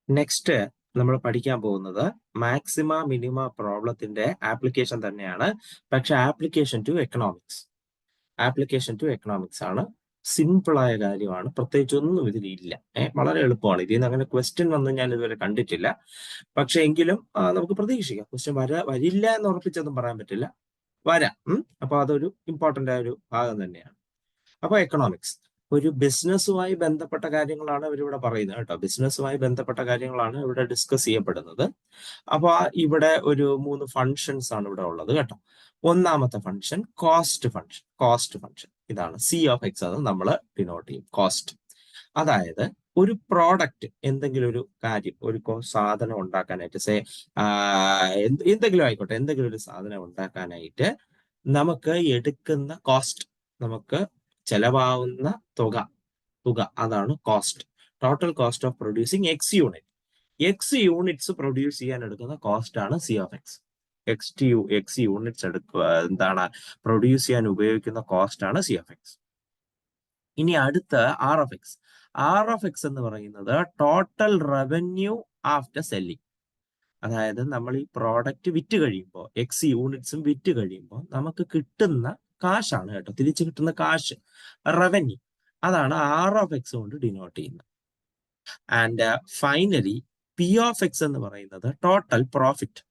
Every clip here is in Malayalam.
നെക്സ്റ്റ് നമ്മൾ പഠിക്കാൻ പോകുന്നത് മാക്സിമ മിനിമ പ്രോബ്ലത്തിന്റെ ആപ്ലിക്കേഷൻ തന്നെയാണ്. പക്ഷെ ആപ്ലിക്കേഷൻ ടു എക്കണോമിക്സ് ആണ്. സിമ്പിൾ ആയ കാര്യമാണ്, പ്രത്യേകിച്ച് ഒന്നും ഇതിലില്ല. വളരെ എളുപ്പമാണ്. ഇതിൽ നിന്ന് അങ്ങനെ ക്വസ്റ്റ്യൻ വന്ന് ഞാൻ ഇതുവരെ കണ്ടിട്ടില്ല. പക്ഷെ എങ്കിലും നമുക്ക് പ്രതീക്ഷിക്കാം. ക്വസ്റ്റ്യൻ വരില്ല എന്ന് ഉറപ്പിച്ചൊന്നും പറയാൻ പറ്റില്ല, വരാം. അപ്പൊ അതൊരു ഇമ്പോർട്ടന്റ് ആയ ഒരു ഭാഗം തന്നെയാണ്. അപ്പൊ എക്കണോമിക്സ് ഒരു ബിസിനസ്സുമായി ബന്ധപ്പെട്ട കാര്യങ്ങളാണ് ഇവരിവിടെ പറയുന്നത് കേട്ടോ. ബിസിനസ്സുമായി ബന്ധപ്പെട്ട കാര്യങ്ങളാണ് ഇവിടെ ഡിസ്കസ് ചെയ്യപ്പെടുന്നത്. അപ്പൊ ഇവിടെ ഒരു 3 ഫങ്ഷൻസ് ആണ് ഇവിടെ ഉള്ളത് കേട്ടോ. ഒന്നാമത്തെ ഫംഗ്ഷൻ കോസ്റ്റ് ഫംഗ്ഷൻ ഇതാണ്. സി ഓഫ് എക്സ് അത് നമ്മൾ ഡിനോട്ട് ചെയ്യും കോസ്റ്റ്. അതായത് ഒരു പ്രോഡക്റ്റ്, എന്തെങ്കിലും ഒരു കാര്യം, ഒരു സാധനം ഉണ്ടാക്കാനായിട്ട് എന്തെങ്കിലും ആയിക്കോട്ടെ, എന്തെങ്കിലും ഒരു സാധനം ഉണ്ടാക്കാനായിട്ട് നമുക്ക് എടുക്കുന്ന കോസ്റ്റ്, നമുക്ക് ചെലവാകുന്ന തുക അതാണ് cost. Total cost of producing X units produce ചെയ്യാൻ എടുക്കുന്ന കോസ്റ്റ് ആണ് C of X. X units produce ചെയ്യാൻ ഉപയോഗിക്കുന്ന കോസ്റ്റ് ആണ് സി ഓഫ് എക്സ്. ഇനി അടുത്ത ആർ ഓഫ് എക്സ് എന്ന് പറയുന്നത് ടോട്ടൽ റവന്യൂ ആഫ്റ്റർ സെല്ലിംഗ്. അതായത് നമ്മൾ ഈ പ്രോഡക്റ്റ് വിറ്റ് കഴിയുമ്പോൾ, എക്സ് യൂണിറ്റ്സും വിറ്റ് കഴിയുമ്പോൾ നമുക്ക് കിട്ടുന്ന കാശാണ് കേട്ടോ, തിരിച്ചു കിട്ടുന്ന കാശ്, റവന്യൂ. അതാണ് ആർ ഓഫ് എക്സ് കൊണ്ട് ഡിനോട്ട് ചെയ്യുന്നത്. And finally P of X എന്ന് പറയുന്നത് ടോട്ടൽ പ്രോഫിറ്റ്.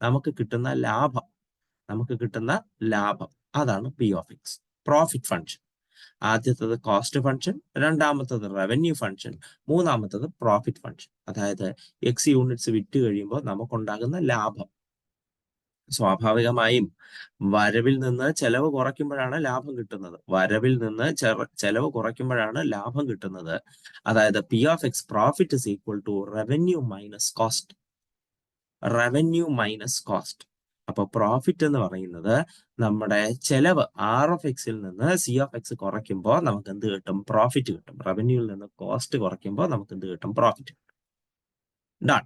നമുക്ക് കിട്ടുന്ന ലാഭം അതാണ് P of X. Profit function. ആദ്യത്തത് കോസ്റ്റ് ഫംഗ്ഷൻ, രണ്ടാമത്തത് റവന്യൂ ഫംഗ്ഷൻ, മൂന്നാമത്തത് പ്രോഫിറ്റ് ഫംഗ്ഷൻ. അതായത് എക്സ് യൂണിറ്റ്സ് വിറ്റ് കഴിയുമ്പോൾ നമുക്കുണ്ടാകുന്ന ലാഭം. സ്വാഭാവികമായും വരവിൽ നിന്ന് ചെലവ് കുറയ്ക്കുമ്പോഴാണ് ലാഭം കിട്ടുന്നത്. അതായത് p of X profit is equal to revenue minus cost. അപ്പൊ പ്രോഫിറ്റ് എന്ന് പറയുന്നത് നമ്മുടെ ചെലവ് ആർ ഓഫ് എക്സിൽ നിന്ന് സി ഓഫ് എക്സ് കുറയ്ക്കുമ്പോൾ നമുക്ക് എന്ത് കിട്ടും? പ്രോഫിറ്റ് കിട്ടും. റവന്യൂവിൽ നിന്ന് കോസ്റ്റ് കുറയ്ക്കുമ്പോൾ നമുക്ക് എന്ത് കിട്ടും? പ്രോഫിറ്റ്. ഡൺ.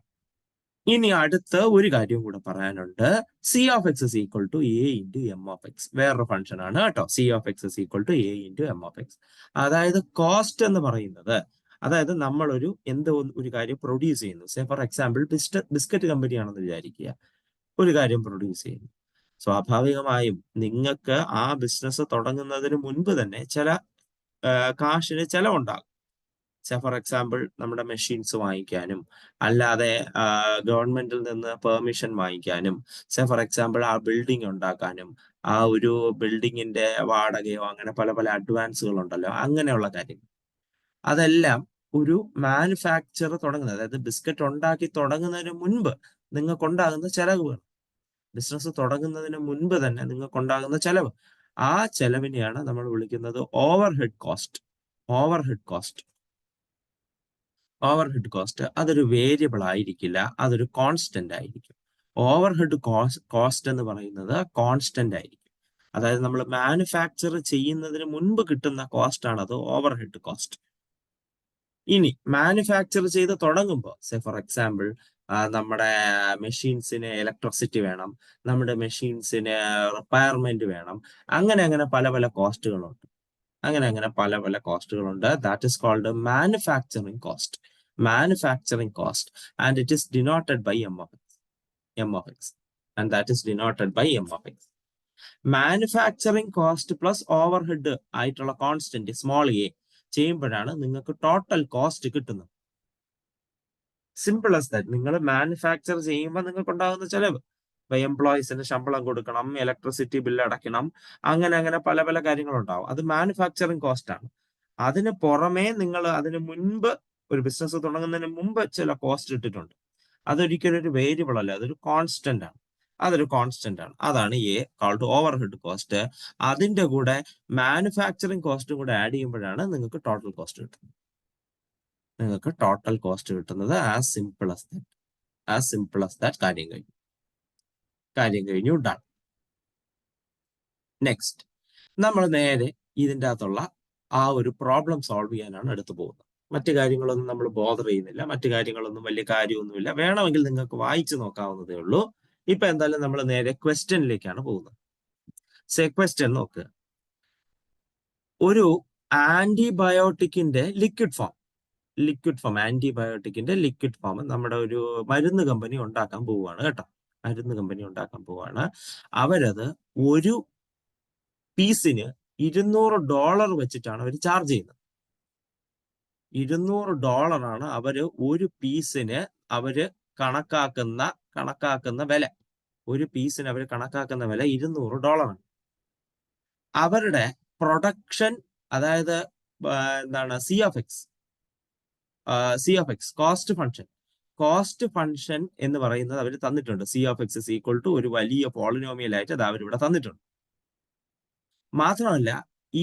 ഇനി അടുത്ത ഒരു കാര്യം കൂടെ പറയാനുണ്ട്. C of x is equal to a into m of x. വേറൊരു ഫംഗ്ഷൻ ആണ് കേട്ടോ. C of x is equal to a into m of x. അതായത് കോസ്റ്റ് എന്ന് പറയുന്നത്, അതായത് നമ്മൾ ഒരു കാര്യം പ്രൊഡ്യൂസ് ചെയ്യുന്നു. സേ ഫോർ എക്സാമ്പിൾ ബിസ്ക്കറ്റ് കമ്പനിയാണെന്ന് വിചാരിക്കുക. ഒരു കാര്യം പ്രൊഡ്യൂസ് ചെയ്യുന്നു. സ്വാഭാവികമായും നിങ്ങൾക്ക് ആ ബിസിനസ് തുടങ്ങുന്നതിന് മുൻപ് തന്നെ ചില കാശിന് ചെലവുണ്ടാകും. സേ ഫോർ എക്സാമ്പിൾ നമ്മുടെ മെഷീൻസ് വാങ്ങിക്കാനും, അല്ലാതെ ഗവൺമെന്റിൽ നിന്ന് പെർമിഷൻ വാങ്ങിക്കാനും, സേ ഫോർ എക്സാമ്പിൾ ആ ബിൽഡിംഗ് ഉണ്ടാക്കാനും, ആ ഒരു ബിൽഡിങ്ങിന്റെ വാടകയോ, അങ്ങനെ പല പല അഡ്വാൻസുകൾ ഉണ്ടല്ലോ, അങ്ങനെയുള്ള കാര്യങ്ങൾ. അതെല്ലാം ഒരു മാനുഫാക്ചർ തുടങ്ങുന്നത്, അതായത് ബിസ്ക്കറ്റ് ഉണ്ടാക്കി തുടങ്ങുന്നതിന് മുൻപ് നിങ്ങൾക്കുണ്ടാകുന്ന ചെലവുകൾ. ബിസിനസ് തുടങ്ങുന്നതിന് മുൻപ് തന്നെ നിങ്ങൾക്കുണ്ടാകുന്ന ചെലവ്. ആ ചെലവിനെയാണ് നമ്മൾ വിളിക്കുന്നത് ഓവർഹെഡ് കോസ്റ്റ്. അതൊരു വേരിയബിൾ ആയിരിക്കില്ല, അതൊരു കോൺസ്റ്റന്റ് ആയിരിക്കും. ഓവർഹെഡ് കോസ്റ്റ് എന്ന് പറയുന്നത് കോൺസ്റ്റന്റ് ആയിരിക്കും. അതായത് നമ്മൾ മാനുഫാക്ചർ ചെയ്യുന്നതിന് മുൻപ് കിട്ടുന്ന കോസ്റ്റ് ആണ് അത് ഓവർഹെഡ് കോസ്റ്റ്. ഇനി മാനുഫാക്ചർ ചെയ്ത് തുടങ്ങുമ്പോൾ, സേ ഫോർ എക്സാമ്പിൾ നമ്മുടെ മെഷീൻസിന് ഇലക്ട്രിസിറ്റി വേണം, നമ്മുടെ മെഷീൻസിന് റിപ്പയർമെന്റ് വേണം, അങ്ങനെ പല പല കോസ്റ്റുകളുണ്ട്. That is called manufacturing cost and it is denoted by M of X. And that is denoted by M of X. Manufacturing cost plus overhead ആയിട്ടുള്ള കോൺസ്റ്റന്റ് സ്മോൾ എ ചെയ്യുമ്പോഴാണ് നിങ്ങൾക്ക് ടോട്ടൽ കോസ്റ്റ് കിട്ടുന്നത്. Simple as that. നിങ്ങൾ മാനുഫാക്ചർ ചെയ്യുമ്പോൾ നിങ്ങൾക്ക് ഉണ്ടാകുന്ന ചെലവ്, ഇപ്പൊ എംപ്ലോയീസിന് ശമ്പളം കൊടുക്കണം, ഇലക്ട്രിസിറ്റി ബില്ല് അടയ്ക്കണം, അങ്ങനെ പല പല കാര്യങ്ങളുണ്ടാവും. അത് മാനുഫാക്ചറിങ് കോസ്റ്റ് ആണ്. അതിന് പുറമേ നിങ്ങൾ അതിന് മുൻപ്, ഒരു ബിസിനസ് തുടങ്ങുന്നതിന് മുമ്പ് ചില കോസ്റ്റ് ഇട്ടിട്ടുണ്ട്. അതൊരിക്കലും ഒരു വേരിയബിൾ അല്ല, അതൊരു കോൺസ്റ്റന്റ് ആണ്. അതാണ് എ കോൾഡ് ഓവർഹെഡ് കോസ്റ്റ്. അതിന്റെ കൂടെ മാനുഫാക്ചറിങ് കോസ്റ്റും കൂടെ ആഡ് ചെയ്യുമ്പോഴാണ് നിങ്ങൾക്ക് ടോട്ടൽ കോസ്റ്റ് കിട്ടുന്നത്. As simple as that. കാര്യം കഴിഞ്ഞു. ഡൺ. നെക്സ്റ്റ് നമ്മൾ നേരെ ഇതിൻ്റെ അകത്തുള്ള ആ ഒരു പ്രോബ്ലം സോൾവ് ചെയ്യാനാണ് എടുത്തു പോകുന്നത്. മറ്റു കാര്യങ്ങളൊന്നും നമ്മൾ ബോധർ ചെയ്യുന്നില്ല, മറ്റു കാര്യങ്ങളൊന്നും വലിയ കാര്യമൊന്നുമില്ല. വേണമെങ്കിൽ നിങ്ങൾക്ക് വായിച്ചു നോക്കാവുന്നതേ ഉള്ളൂ. ഇപ്പൊ എന്തായാലും നമ്മൾ നേരെ ക്വസ്റ്റ്യനിലേക്കാണ് പോകുന്നത്. ക്വസ്റ്റ്യൻ നോക്കുക. ഒരു ആന്റിബയോട്ടിക്കിന്റെ ലിക്വിഡ് ഫോം, ലിക്വിഡ് ഫോം, ആന്റിബയോട്ടിക്കിന്റെ ലിക്വിഡ് ഫോം നമ്മുടെ ഒരു മരുന്ന് കമ്പനി ഉണ്ടാക്കാൻ പോവുകയാണ് കേട്ടോ. മരുന്ന് കമ്പനി ഉണ്ടാക്കാൻ പോവുകയാണ്. അവരത് ഒരു പീസിന് $200 വെച്ചിട്ടാണ് അവർ ചാർജ് ചെയ്യുന്നത്. $200 അവര് ഒരു പീസിന് അവര് കണക്കാക്കുന്ന വില. ഒരു പീസിന് അവർ കണക്കാക്കുന്ന വില $200. അവരുടെ പ്രൊഡക്ഷൻ, അതായത് എന്താണ് c of x cost function എന്ന് പറയുന്നത് അവർ തന്നിട്ടുണ്ട്. C of x is equal to ഒരു വലിയ പോളിനോമിയൽ ആയിട്ട് അത് അവരിവിടെ തന്നിട്ടുണ്ട്. മാത്രമല്ല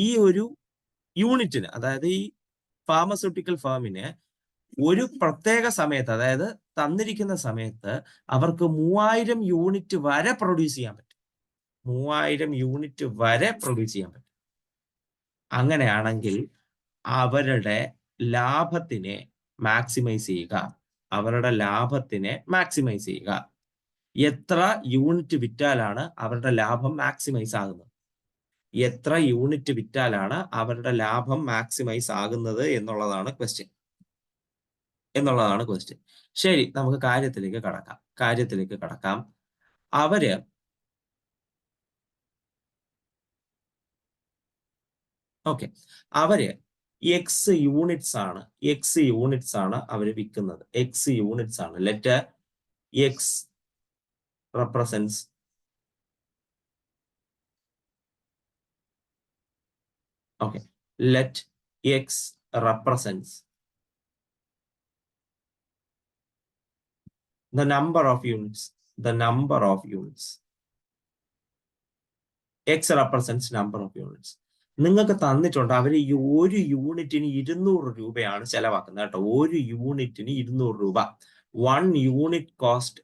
ഈ ഒരു യൂണിറ്റിന്, അതായത് ഈ ഫാർമസ്യൂട്ടിക്കൽ ഫേമിന് ഒരു പ്രത്യേക സമയത്ത്, അതായത് തന്നിരിക്കുന്ന സമയത്ത് അവർക്ക് 3000 യൂണിറ്റ് വരെ പ്രൊഡ്യൂസ് ചെയ്യാൻ പറ്റും. 3000 യൂണിറ്റ് വരെ പ്രൊഡ്യൂസ് ചെയ്യാൻ പറ്റും. അങ്ങനെയാണെങ്കിൽ അവരുടെ ലാഭത്തിനെ മാക്സിമൈസ് ചെയ്യുക. എത്ര യൂണിറ്റ് വിറ്റാലാണ് അവരുടെ ലാഭം മാക്സിമൈസ് ആകുന്നത്? എന്നുള്ളതാണ് ക്വസ്റ്റ്യൻ. ശരി, നമുക്ക് കാര്യത്തിലേക്ക് കടക്കാം. അവര് എക്സ് യൂണിറ്റ്സ് ആണ് അവര് വിൽക്കുന്നത്. എക്സ് യൂണിറ്റ്സ് ആണ്. Let X represents let x represents the number of units. X represents number of units. നിങ്ങൾക്ക് തന്നിട്ടുണ്ട് അവർ ഈ ഒരു യൂണിറ്റിന് 200 രൂപയാണ് ചെലവാക്കുന്നത് കേട്ടോ. ഒരു യൂണിറ്റിന് 200 രൂപ. One unit cost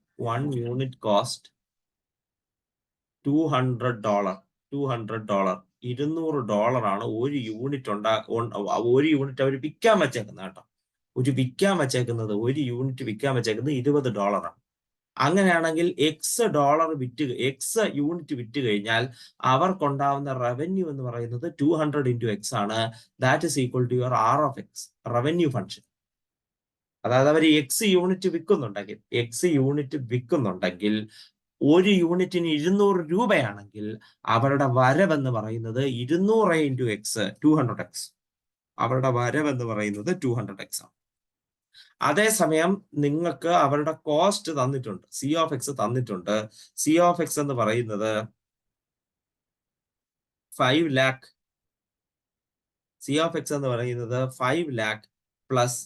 $200. $200 ആണ് ഒരു യൂണിറ്റ് അവർ വിൽക്കാൻ വെച്ചേക്കുന്നത് കേട്ടോ. ഒരു യൂണിറ്റ് വിൽക്കാൻ വെച്ചേക്കുന്നത് $20 ആണ്. അങ്ങനെയാണെങ്കിൽ എക്സ് യൂണിറ്റ് വിറ്റ് കഴിഞ്ഞാൽ അവർക്കുണ്ടാവുന്ന റവന്യൂ എന്ന് പറയുന്നത് 200 into x ആണ്. That is equal to your R of x, revenue function. അതായത് അവർ എക്സ് യൂണിറ്റ് വിൽക്കുന്നുണ്ടെങ്കിൽ ഒരു യൂണിറ്റിന് 200 രൂപയാണെങ്കിൽ അവരുടെ വരവെന്ന് പറയുന്നത് 200 into x, 200x. അവരുടെ വരവെന്ന് പറയുന്നത് 200x ആണ്. അതേസമയം നിങ്ങൾക്ക് അവരുടെ കോസ്റ്റ് തന്നിട്ടുണ്ട്, സി ഓഫ് എക്സ് തന്നിട്ടുണ്ട്. സി ഓഫ് എക്സ് എന്ന് പറയുന്നത് 5 lakh. സി ഓഫ് എക്സ് എന്ന് പറയുന്നത് 5 lakh plus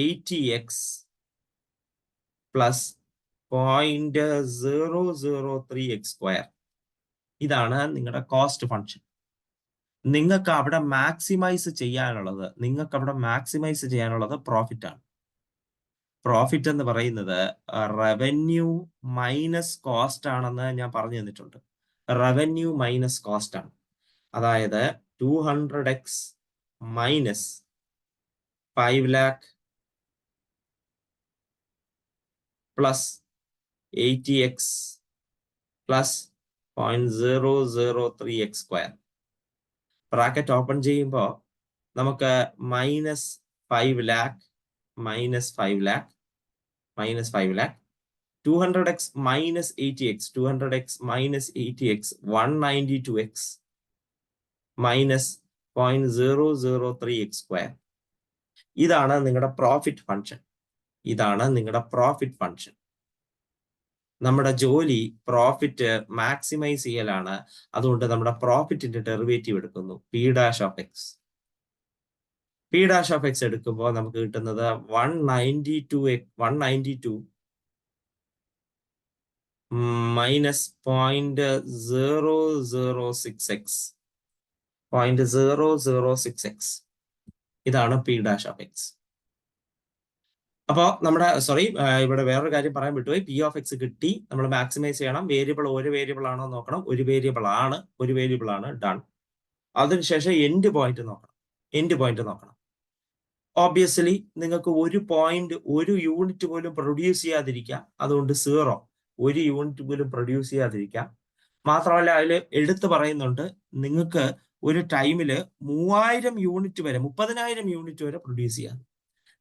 80x plus 0.003x². ഇതാണ് നിങ്ങളുടെ കോസ്റ്റ് ഫംഗ്ഷൻ. നിങ്ങൾക്ക് അവിടെ മാക്സിമൈസ് ചെയ്യാനുള്ളത് പ്രോഫിറ്റ് ആണ്. പ്രോഫിറ്റ് എന്ന് പറയുന്നത് റവന്യൂ മൈനസ് കോസ്റ്റ് ആണെന്ന് ഞാൻ പറഞ്ഞു തന്നിട്ടുണ്ട്. റവന്യൂ മൈനസ് കോസ്റ്റ് ആണ്. അതായത് 200x minus 5 lakh plus 80x plus 0.003x². Bracket open ചെയ്യുമ്പോൾ നമുക്ക് -5 lakh minus 5 lakh 200x minus 80x 192x minus 0.003x². ഇതാണ് നിങ്ങളുടെ പ്രോഫിറ്റ് ഫംഗ്ഷൻ. നമ്മുടെ ജോലി പ്രോഫിറ്റ് മാക്സിമൈസ് ചെയ്യലാണ്. അതുകൊണ്ട് നമ്മുടെ പ്രോഫിറ്റിന്റെ ഡെറിവേറ്റീവ് എടുക്കുന്നു, P dash of x. P dash of x എടുക്കുമ്പോൾ നമുക്ക് കിട്ടുന്നത് 192 minus 0.006x. ഇതാണ് P dash of x. അപ്പോൾ നമ്മുടെ ഇവിടെ വേറൊരു കാര്യം പറയാൻ വിട്ടുപോയി. P of x കിട്ടി, നമ്മൾ മാക്സിമൈസ് ചെയ്യണം. ഒരു വേരിയബിൾ ആണോ നോക്കണം. ഒരു വേരിയബിൾ ആണ്, ഡൺ. അതിനുശേഷം എൻഡ് പോയിന്റ് നോക്കണം. ഓബ്വിയസ്ലി നിങ്ങൾക്ക് ഒരു യൂണിറ്റ് പോലും പ്രൊഡ്യൂസ് ചെയ്യാതിരിക്കാം. അതുകൊണ്ട് 0, ഒരു യൂണിറ്റ് പോലും പ്രൊഡ്യൂസ് ചെയ്യാതിരിക്കാം. മാത്രമല്ല അതിൽ എടുത്തു പറയുന്നുണ്ട്, നിങ്ങൾക്ക് ഒരു ടൈമില് 3000 യൂണിറ്റ് വരെ, 30,000 യൂണിറ്റ് വരെ പ്രൊഡ്യൂസ് ചെയ്യാം.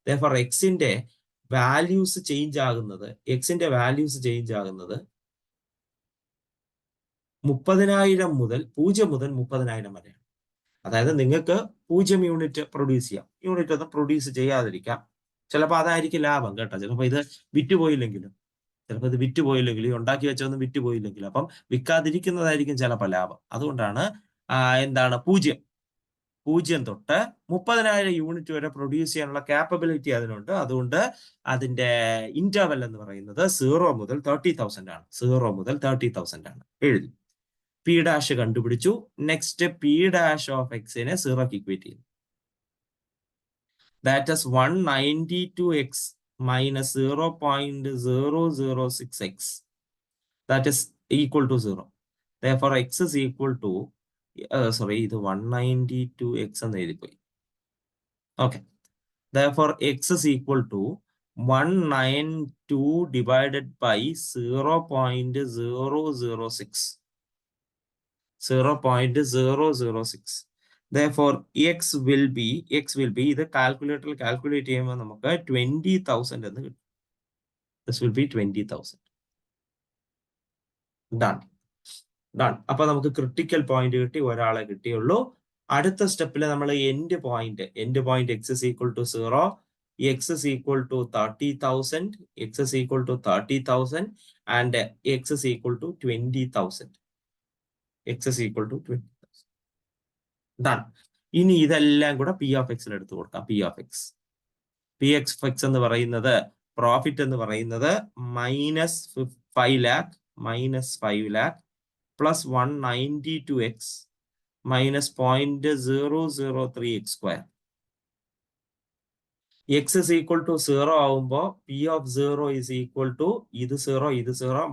Therefore, എക്സിന്റെ വാല്യൂസ് ചേഞ്ച് ആകുന്നത് 30,000 മുതൽ 30,000 വരെയാണ്. അതായത് നിങ്ങൾക്ക് 0 യൂണിറ്റ് പ്രൊഡ്യൂസ് ചെയ്യാം, യൂണിറ്റ് ഒന്നും പ്രൊഡ്യൂസ് ചെയ്യാതിരിക്കാം. ചിലപ്പോൾ അതായിരിക്കും ലാഭം കേട്ടോ. ചിലപ്പോൾ ഇത് വിറ്റുപോയില്ലെങ്കിലും ഈ ഉണ്ടാക്കി വെച്ചൊന്നും വിറ്റുപോയില്ലെങ്കിലും അപ്പം വിൽക്കാതിരിക്കുന്നതായിരിക്കും ചിലപ്പോൾ ലാഭം. അതുകൊണ്ടാണ് എന്താണ് 0 തൊട്ട് 30,000 യൂണിറ്റ് വരെ പ്രൊഡ്യൂസ് ചെയ്യാനുള്ള കാപ്പബിലിറ്റി അതിനുണ്ട്. അതുകൊണ്ട് അതിന്റെ ഇന്റർവെൽ എന്ന് പറയുന്നത് 0 മുതൽ 30,000 ആണ്. 0 മുതൽ 30,000 ആണ്. എഴുതി. പി ഡാഷ് കണ്ടുപിടിച്ചു. നെക്സ്റ്റ് പി ഡാഷ് ഓഫ് എക്സിനെ 0ക്ക് ഇക്വേറ്റ് ചെയ്യുന്നു. That is 192x minus 0.006x. That is equal to 0. Therefore, x is equal to ഇത് 192x എന്ന് എഴുതിപ്പോയി. Okay. Therefore, x is equal to 192 divided by 0.006. 0.006. Therefore, x will be ഇത് കാൽക്കുലേറ്ററിൽ കാൽക്കുലേറ്റ് ചെയ്യുമ്പോൾ നമുക്ക് 20,000 എന്ന് കിട്ടും. This will be 20,000. Done. അപ്പൊ നമുക്ക് ക്രിട്ടിക്കൽ പോയിന്റ് കിട്ടി, ഒരാളെ കിട്ടിയുള്ളൂ. അടുത്ത സ്റ്റെപ്പിൽ നമ്മൾ end point x is equal to 0, x is equal to 30,000, x is equal to 30,000 and x is equal to 20,000. x is equal to 20,000. Done. ഇനി ഇതെല്ലാം കൂടെ പി ഓഫ് എക്സിൽ എടുത്തു കൊടുക്കാം. പി എക്സ് എക്സ് എന്ന് പറയുന്നത് പ്രോഫിറ്റ് എന്ന് പറയുന്നത് -5 lakh plus 192x minus 0.003x square. x is equal to 0 ആവുമ്പോൾ p of 0 is equal to ഇത് 0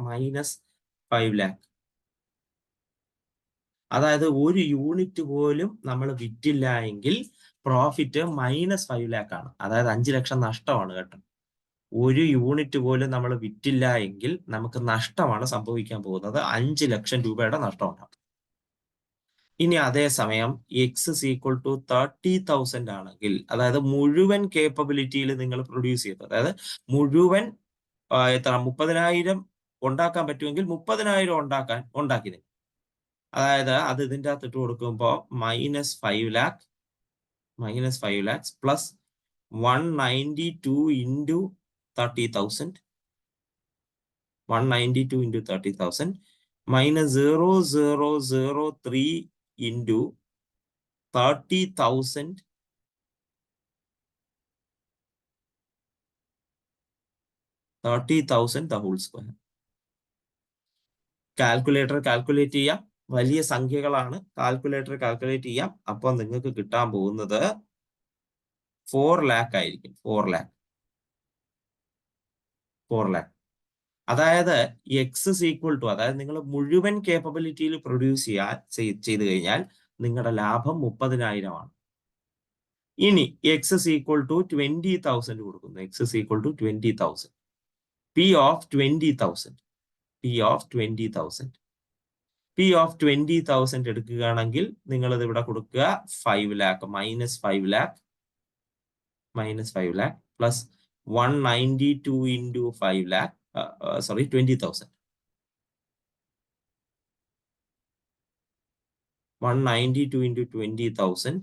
-5 lakh. അതായത് ഒരു യൂണിറ്റ് പോലും നമ്മൾ വിറ്റില്ല എങ്കിൽ പ്രോഫിറ്റ് -5 lakh ആണ്. അതായത് 5 ലക്ഷം നഷ്ടമാണ് കേട്ടോ. ഒരു യൂണിറ്റ് പോലും നമ്മൾ വിറ്റില്ല എങ്കിൽ നമുക്ക് നഷ്ടമാണ് സംഭവിക്കാൻ പോകുന്നത്. 5 ലക്ഷം രൂപയുടെ നഷ്ടം ഉണ്ടാകും. ഇനി അതേസമയം എക്സ് is equal to 30,000 ആണെങ്കിൽ, അതായത് മുഴുവൻ കേപ്പബിലിറ്റിയിൽ നിങ്ങൾ പ്രൊഡ്യൂസ് ചെയ്തത്, അതായത് മുഴുവൻ 30,000 ഉണ്ടാക്കാൻ പറ്റുമെങ്കിൽ 30,000 ഉണ്ടാക്കി. അതായത് അത് ഇതിൻ്റെ അകത്ത് ഇട്ട് കൊടുക്കുമ്പോൾ -5 lakh plus 192 into 30,000 minus 0.003 into 30,000 the whole square. Calculator calculate ചെയ്യാം. വലിയ സംഖ്യകളാണ്, കാൽക്കുലേറ്റർ കാൽക്കുലേറ്റ് ചെയ്യാം. അപ്പോൾ നിങ്ങൾക്ക് കിട്ടാൻ പോകുന്നത് 4 lakh ആയിരിക്കും. 4 lakh. അതായത് എക്സ് is equal to, അതായത് നിങ്ങൾ മുഴുവൻ കേപ്പബിലിറ്റിയിൽ പ്രൊഡ്യൂസ് ചെയ്ത് കഴിഞ്ഞാൽ നിങ്ങളുടെ ലാഭം 30,000 ആണ്. ഇനി എക്സ് is equal to 20,000 കൊടുക്കുന്നു. X is equal to 20,000. P of 20,000 എടുക്കുകയാണെങ്കിൽ നിങ്ങൾ ഇത് ഇവിടെ കൊടുക്കുക. 5 lakh -5 lakh plus 192 into 5 lakh 20,000. 192 into 20,000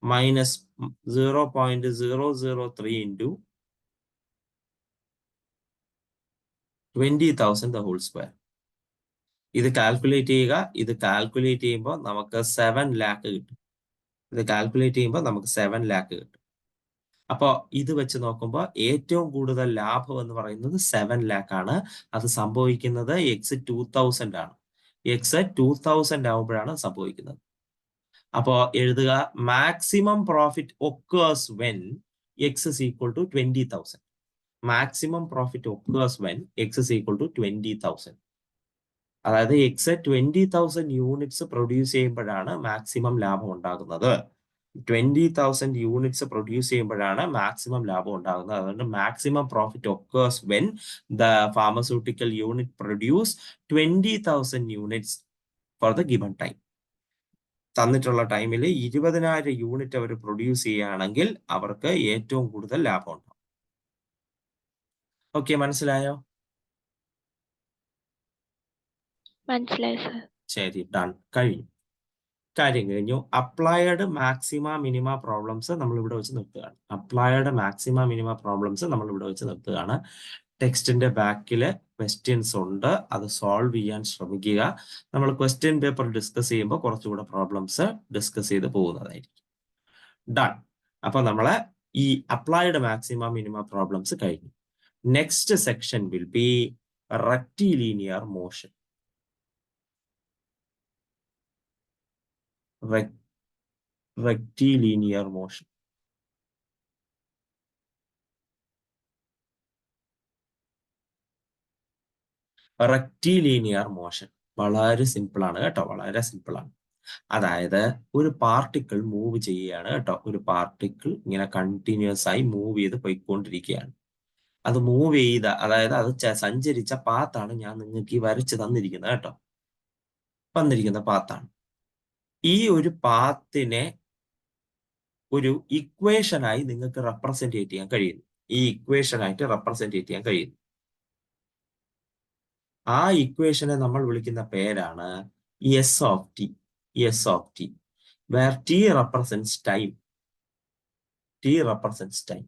minus 0.003 into 20,000 the whole square. ഇത് കാൽക്കുലേറ്റ് ചെയ്യുക. ഇത് കാൽക്കുലേറ്റ് ചെയ്യുമ്പോൾ നമുക്ക് 7 lakh കിട്ടും. അപ്പോൾ ഇത് വെച്ച് നോക്കുമ്പോൾ ഏറ്റവും കൂടുതൽ ലാഭം എന്ന് പറയുന്നത് 7 lakh ആണ്. അത് സംഭവിക്കുന്നത് എക്സ് 2000 ആണ്. എക്സ് 2000 ആവുമ്പോഴാണ് സംഭവിക്കുന്നത്. അപ്പോൾ എഴുതുക, maximum profit occurs when x is equal to 20,000. Maximum profit occurs when x is equal to 20,000. അതായത് എക്സ് 20,000 യൂണിറ്റ്സ് പ്രൊഡ്യൂസ് ചെയ്യുമ്പോഴാണ് മാക്സിമം ലാഭം ഉണ്ടാകുന്നത്. 20,000 യൂണിറ്റ്സ് പ്രൊഡ്യൂസ് ചെയ്യുമ്പോഴാണ് മാക്സിമം ലാഭം ഉണ്ടാകുന്നത്. അതുകൊണ്ട് maximum profit occurs when the pharmaceutical unit produce 20,000 units for the given time. തന്നിട്ടുള്ള ടൈമിൽ 20,000 യൂണിറ്റ് അവർ പ്രൊഡ്യൂസ് ചെയ്യുകയാണെങ്കിൽ അവർക്ക് ഏറ്റവും കൂടുതൽ ലാഭം ഉണ്ടാവും. ഓക്കെ, മനസ്സിലായോ? മനസ്സിലായി സർ. ശരി, ഡൺ, കഴിഞ്ഞു, കാര്യം കഴിഞ്ഞു. അപ്ലൈഡ് മാക്സിമ മിനിമ പ്രോബ്ലംസ് നമ്മൾ ഇവിടെ വെച്ച് നിർത്തുകയാണ്. അപ്ലൈഡ് മാക്സിമ മിനിമ പ്രോബ്ലംസ് നമ്മൾ ഇവിടെ വെച്ച് നിർത്തുകയാണ്. ടെക്സ്റ്റിന്റെ ബാക്കില് ക്വസ്റ്റ്യൻസ് ഉണ്ട്, അത് സോൾവ് ചെയ്യാൻ ശ്രമിക്കുക. നമ്മൾ ക്വസ്റ്റ്യൻ പേപ്പർ ഡിസ്കസ് ചെയ്യുമ്പോൾ കുറച്ചുകൂടെ പ്രോബ്ലംസ് ഡിസ്കസ് ചെയ്ത് പോകുന്നതായിരിക്കും. ഡൺ. അപ്പൊ നമ്മളെ ഈ അപ്ലൈഡ് മാക്സിമ മിനിമ പ്രോബ്ലംസ് കഴിഞ്ഞു. Next section will be rectilinear motion. rectilinear motion. Rectilinear motion വളരെ സിമ്പിൾ ആണ് കേട്ടോ, വളരെ സിമ്പിൾ ആണ്. അതായത് ഒരു പാർട്ടിക്കിൾ മൂവ് ചെയ്യുകയാണ് കേട്ടോ. ഒരു പാർട്ടിക്കിൾ ഇങ്ങനെ കണ്ടിന്യൂസ് ആയി മൂവ് ചെയ്ത് പോയിക്കൊണ്ടിരിക്കുകയാണ്. അത് മൂവ് ചെയ്ത, അതായത് അത് സഞ്ചരിച്ച പാത്താണ് ഞാൻ നിങ്ങൾക്ക് ഈ വരച്ച് തന്നിരിക്കുന്നത് കേട്ടോ. വന്നിരിക്കുന്ന പാത്താണ്. ഈ ഒരു പാത്തിനെ ഒരു ഇക്വേഷനായി നിങ്ങൾക്ക് റെപ്രസെന്റ് ചെയ്യാൻ കഴിയുന്നു. ഈ ഇക്വേഷനായിട്ട് റെപ്രസെന്റ് ചെയ്യാൻ കഴിയുന്നു. ആ ഇക്വേഷനെ നമ്മൾ വിളിക്കുന്ന പേരാണ് s of t. S of t, where t represents time. T represents time.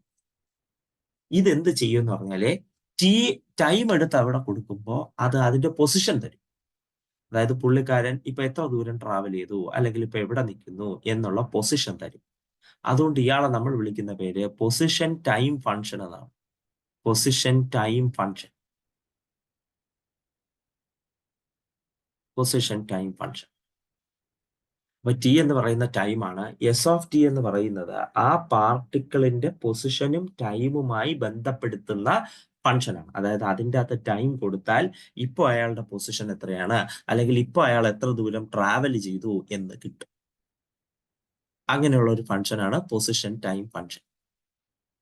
ഇതെന്ത് ചെയ്യും എന്ന് പറഞ്ഞാല് ടൈം എടുത്ത് അവിടെ കൊടുക്കുമ്പോൾ അത് അതിന്റെ പൊസിഷൻ തരും. അതായത് പുള്ളിക്കാരൻ ഇപ്പൊ എത്ര ദൂരം ട്രാവൽ ചെയ്തു, അല്ലെങ്കിൽ ഇപ്പൊ എവിടെ നിൽക്കുന്നു എന്നുള്ള പൊസിഷൻ തരും. അതുകൊണ്ട് ഇയാളെ നമ്മൾ വിളിക്കുന്ന പേര് പൊസിഷൻ ടൈം ഫംഗ്ഷൻ എന്നാണ്. Position time function. Position time function. അപ്പൊ ടി എന്ന് പറയുന്ന ടൈമാണ്. എസ് ഓഫ് ടി എന്ന് പറയുന്നത് ആ പാർട്ടിക്കിളിന്റെ പൊസിഷനും ടൈമുമായി ബന്ധപ്പെടുത്തുന്ന ഫംഗ്ഷനാണ്. അതായത് അതിൻ്റെ അകത്ത് ടൈം കൊടുത്താൽ ഇപ്പോൾ അയാളുടെ പൊസിഷൻ എത്രയാണ്, അല്ലെങ്കിൽ ഇപ്പോൾ അയാൾ എത്ര ദൂരം ട്രാവൽ ചെയ്തു എന്ന് കിട്ടും. അങ്ങനെയുള്ള ഒരു ഫംഗ്ഷനാണ് പൊസിഷൻ ടൈം ഫംഗ്ഷൻ.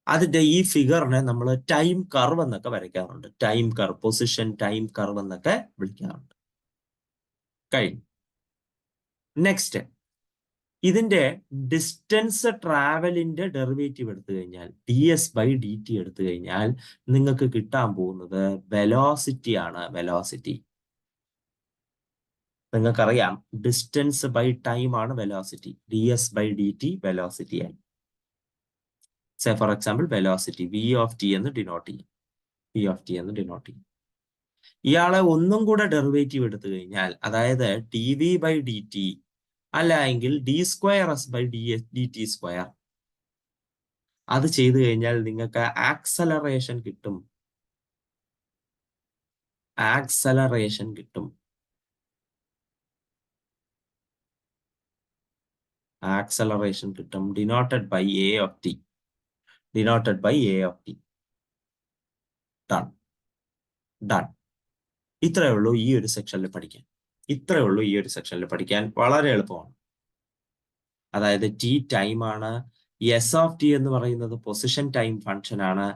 അതിന്റെ ഈ ഫിഗറിനെ നമ്മൾ ടൈം കർവ് എന്നൊക്കെ വരയ്ക്കാറുണ്ട്. Time curve, position time curve എന്നൊക്കെ വിളിക്കാറുണ്ട്. കഴിഞ്ഞു. നെക്സ്റ്റ്, ഇതിന്റെ ഡിസ്റ്റൻസ് ട്രാവലിന്റെ ഡെറിവേറ്റീവ് എടുത്തു കഴിഞ്ഞാൽ, ds/dt എടുത്തു കഴിഞ്ഞാൽ നിങ്ങൾക്ക് കിട്ടാൻ പോകുന്നത് വെലോസിറ്റി ആണ്. വെലോസിറ്റി നിങ്ങൾക്കറിയാം, ഡിസ്റ്റൻസ് ബൈ ടൈം ആണ് വെലോസിറ്റി. ds/dt വെലോസിറ്റി ആയി. Say for example velocity v of T എന്ന് ഡിനോട്ട് ചെയ്യും. v ഓഫ് ടി എന്ന് ഡിനോട്ട് ചെയ്യും. ഇയാളെ ഒന്നും കൂടെ ഡെറിവേറ്റീവ് എടുത്തു കഴിഞ്ഞാൽ, അതായത് dv/dt അല്ല എങ്കിൽ d²s/dt², അത് ചെയ്തു കഴിഞ്ഞാൽ നിങ്ങൾക്ക് ആക്സലറേഷൻ കിട്ടും. ആക്സലറേഷൻ കിട്ടും. ആക്സലറേഷൻ കിട്ടും. Denoted by a of t. Denoted by a of t. Done. Done. ഇത്രയേ ഉള്ളൂ ഈ ഒരു സെക്ഷനിൽ പഠിക്കാൻ. ഇത്രയേ ഉള്ളൂ ഈ ഒരു സെക്ഷനിൽ പഠിക്കാൻ. വളരെ എളുപ്പമാണ്. അതായത് ടി ടൈം ആണ്. എസ് ഓഫ് ടി എന്ന് പറയുന്നത് പൊസിഷൻ ടൈം ഫംഗ്ഷൻ ആണ്.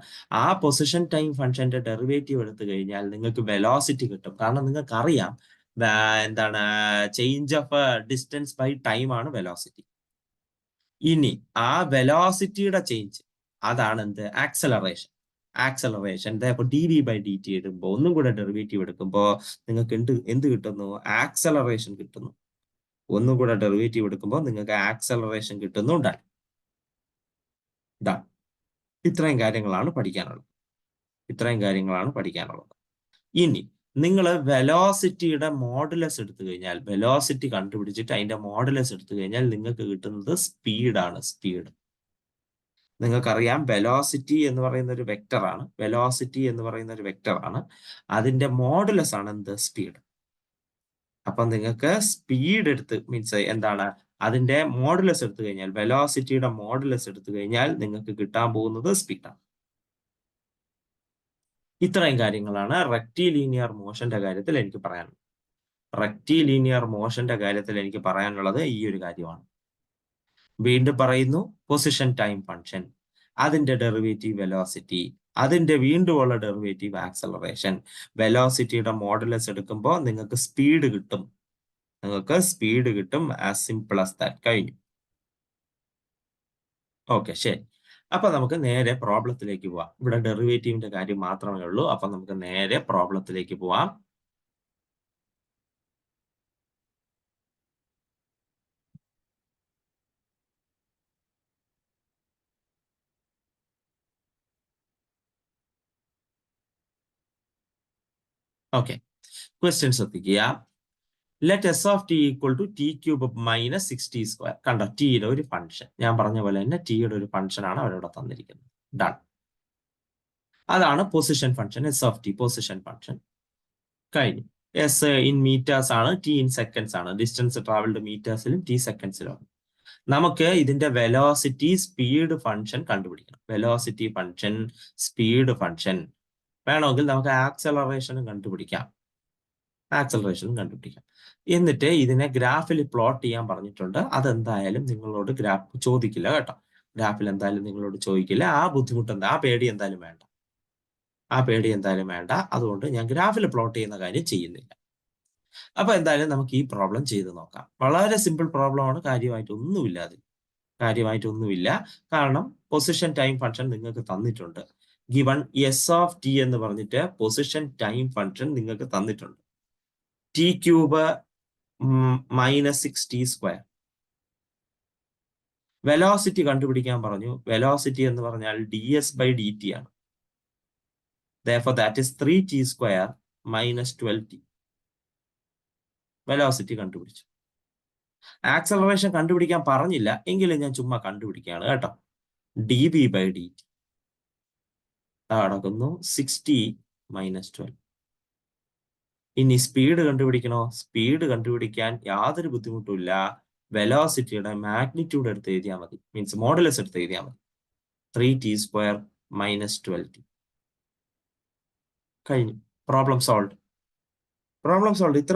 ആ പൊസിഷൻ ടൈം ഫംഗ്ഷന്റെ ഡെറിവേറ്റീവ് എടുത്തു കഴിഞ്ഞാൽ നിങ്ങൾക്ക് വെലോസിറ്റി കിട്ടും. കാരണം നിങ്ങൾക്ക് അറിയാം എന്താണ് change of distance by time ആണ് വെലോസിറ്റി. ഇനി ആ വെലോസിറ്റിയുടെ ചേഞ്ച്, അതാണ് എന്ത്, ആക്സലറേഷൻ. ആക്സലറേഷൻ dv/dt ഇടുമ്പോൾ, ഒന്നും കൂടെ ഡെറിവേറ്റീവ് എടുക്കുമ്പോൾ നിങ്ങൾക്ക് എന്ത് കിട്ടുന്നു? ആക്സലറേഷൻ കിട്ടുന്നു. ഒന്നും കൂടെ ഡെറിവേറ്റീവ് എടുക്കുമ്പോൾ നിങ്ങൾക്ക് ആക്സലറേഷൻ കിട്ടുന്നുണ്ടായി. ഇത്രയും കാര്യങ്ങളാണ് പഠിക്കാനുള്ളത്. ഇത്രയും കാര്യങ്ങളാണ് പഠിക്കാനുള്ളത്. ഇനി നിങ്ങൾ വെലോസിറ്റിയുടെ മോഡുലസ് എടുത്തു കഴിഞ്ഞാൽ, വെലോസിറ്റി കണ്ടുപിടിച്ചിട്ട് അതിന്റെ മോഡുലസ് എടുത്തു കഴിഞ്ഞാൽ നിങ്ങൾക്ക് കിട്ടുന്നത് സ്പീഡാണ്. സ്പീഡ് നിങ്ങൾക്കറിയാം, വെലോസിറ്റി എന്ന് പറയുന്ന ഒരു വെക്ടറാണ്. വെലോസിറ്റി എന്ന് പറയുന്ന ഒരു വെക്ടറാണ്. അതിന്റെ മോഡുലസ് ആണ് എന്ത്? സ്പീഡ്. അപ്പൊ നിങ്ങൾക്ക് സ്പീഡ് എടുത്ത് മീൻസ് എന്താണ്, അതിന്റെ മോഡുലസ് എടുത്തു കഴിഞ്ഞാൽ, വെലോസിറ്റിയുടെ മോഡുലസ് എടുത്തു കഴിഞ്ഞാൽ നിങ്ങൾക്ക് കിട്ടാൻ പോകുന്നത് സ്പീഡാണ്. ഇത്രയും കാര്യങ്ങളാണ് റെക്റ്റിലീനിയർ മോഷന്റെ കാര്യത്തിൽ എനിക്ക് പറയാനുള്ളത്. റെക്റ്റിലീനിയർ മോഷന്റെ കാര്യത്തിൽ എനിക്ക് പറയാനുള്ളത് ഈ ഒരു കാര്യമാണ്. വീണ്ടും പറയുന്നു, പൊസിഷൻ ടൈം ഫംഗ്ഷൻ, അതിന്റെ ഡെറിവേറ്റീവ് വെലോസിറ്റി, അതിന്റെ വീണ്ടുമുള്ള ഡെറിവേറ്റീവ് ആക്സലറേഷൻ. വെലോസിറ്റിയുടെ മോഡുലസ് എടുക്കുമ്പോൾ നിങ്ങൾക്ക് സ്പീഡ് കിട്ടും. നിങ്ങൾക്ക് സ്പീഡ് കിട്ടും. As simple as that. കഴിഞ്ഞു. ഓക്കെ, ശരി. അപ്പൊ നമുക്ക് നേരെ പ്രോബ്ലത്തിലേക്ക് പോവാം. ഇവിടെ ഡെറിവേറ്റീവിന്റെ കാര്യം മാത്രമേ ഉള്ളൂ. അപ്പൊ നമുക്ക് നേരെ പ്രോബ്ലത്തിലേക്ക് പോവാം. ഓക്കെ, ക്വസ്റ്റ്യൻ ശ്രദ്ധിക്കുക. Let s of t equal to t cube minus 6t². കണ്ടോ, ടിയുടെ ഒരു ഫംഗ്ഷൻ. ഞാൻ പറഞ്ഞ പോലെ തന്നെ ടിയുടെ ഒരു ഫംഗ്ഷൻ ആണ് അവരിവിടെ തന്നിരിക്കുന്നത്. ഡൺ. അതാണ് position function. S of T position function. കഴിഞ്ഞു. എസ് ഇൻ മീറ്റേഴ്സ് ആണ്, ടി ഇൻ സെക്കൻഡ്സ് ആണ്. ഡിസ്റ്റൻസ് ട്രാവൽഡ് മീറ്റേഴ്സിലും ടി സെക്കൻഡ്സിലും. നമുക്ക് ഇതിന്റെ വെലോസിറ്റി സ്പീഡ് ഫംഗ്ഷൻ കണ്ടുപിടിക്കണം. Velocity function, speed function. വേണമെങ്കിൽ നമുക്ക് ആക്സലറേഷനും കണ്ടുപിടിക്കാം. എന്നിട്ട് ഇതിനെ ഗ്രാഫിൽ പ്ലോട്ട് ചെയ്യാൻ പറഞ്ഞിട്ടുണ്ട്. അതെന്തായാലും നിങ്ങളോട് ഗ്രാഫ് ചോദിക്കില്ല കേട്ടോ. ഗ്രാഫിൽ എന്തായാലും നിങ്ങളോട് ചോദിക്കില്ല. ആ ബുദ്ധിമുട്ട് എന്താ, ആ പേടി എന്തായാലും വേണ്ട. അതുകൊണ്ട് ഞാൻ ഗ്രാഫിൽ പ്ലോട്ട് ചെയ്യുന്ന കാര്യം ചെയ്യുന്നില്ല. അപ്പൊ എന്തായാലും നമുക്ക് ഈ പ്രോബ്ലം ചെയ്ത് നോക്കാം. വളരെ സിമ്പിൾ പ്രോബ്ലം ആണ്. കാര്യമായിട്ടൊന്നുമില്ല. കാരണം പൊസിഷൻ ടൈം ഫംഗ്ഷൻ നിങ്ങൾക്ക് തന്നിട്ടുണ്ട്. ഗിവൺ എസ് ഓഫ് ടി എന്ന് പറഞ്ഞിട്ട് പൊസിഷൻ ടൈം ഫംഗ്ഷൻ നിങ്ങൾക്ക് തന്നിട്ടുണ്ട്. T cube minus 6t². Velocity കണ്ടുപിടിക്കാൻ പറഞ്ഞു. വെലോസിറ്റി എന്ന് പറഞ്ഞാൽ ds/dt ആണ്. Therefore, that is 3t² minus 12t. Velocity കണ്ടുപിടിച്ചു. ആക്സലറേഷൻ കണ്ടുപിടിക്കാൻ പറഞ്ഞില്ല, എങ്കിലും ഞാൻ ചുമ്മാ കണ്ടുപിടിക്കുകയാണ് കേട്ടോ. dB/dt നടക്കുന്നു 60 - 12. ഇനി സ്പീഡ് കണ്ടുപിടിക്കണോ? സ്പീഡ് കണ്ടുപിടിക്കാൻ യാതൊരു ബുദ്ധിമുട്ടുമില്ല. വെലോസിറ്റിയുടെ മാഗ്നിറ്റ്യൂഡ് എടുത്ത് എഴുതിയാൽ മതി. മീൻസ് മോഡുലസ് എടുത്ത് എഴുതിയാൽ മതി. 3t² minus 12t. കഴിഞ്ഞു. Problem solve. ഇത്ര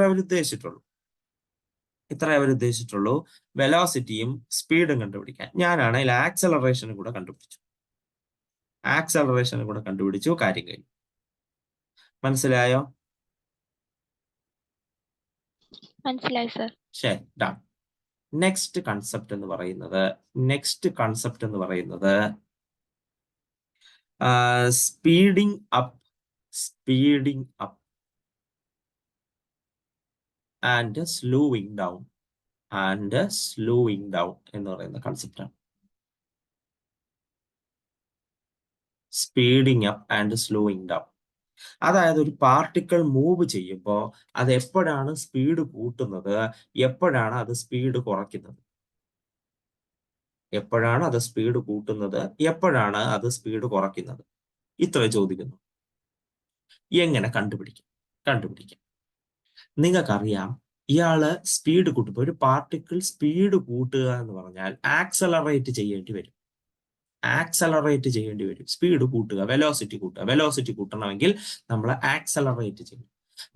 അവർ ഉദ്ദേശിച്ചിട്ടുള്ളൂ. വെലോസിറ്റിയും സ്പീഡും കണ്ടുപിടിക്കാൻ. ഞാനാണെങ്കിൽ ആക്സലറേഷനും കൂടെ കണ്ടുപിടിച്ചു. കാര്യം കഴിഞ്ഞു. മനസ്സിലായോ? മനസ്സിലായി സർ. ശരി, ഡൺ. നെക്സ്റ്റ് കൺസെപ്റ്റ് എന്ന് പറയുന്നത് speeding up and slowing down എന്ന് പറയുന്ന കൺസെപ്റ്റാണ്. Speeding up and slowing down. അതായത് ഒരു പാർട്ടിക്കിൾ മൂവ് ചെയ്യുമ്പോൾ അത് എപ്പോഴാണ് സ്പീഡ് കൂട്ടുന്നത്, എപ്പോഴാണ് അത് സ്പീഡ് കുറയ്ക്കുന്നത്, ഇത്ര ചോദിക്കുന്നു. എങ്ങനെ കണ്ടുപിടിക്കാം? നിങ്ങൾക്കറിയാം, ഇയാള് സ്പീഡ് കൂട്ടുമ്പോൾ, ഒരു പാർട്ടിക്കിൾ സ്പീഡ് കൂട്ടുക എന്ന് പറഞ്ഞാൽ ആക്സലറേറ്റ് ചെയ്യേണ്ടി വരും. സ്പീഡ് കൂട്ടുക, വെലോസിറ്റി കൂട്ടണമെങ്കിൽ നമ്മൾ ആക്സലറേറ്റ് ചെയ്യും.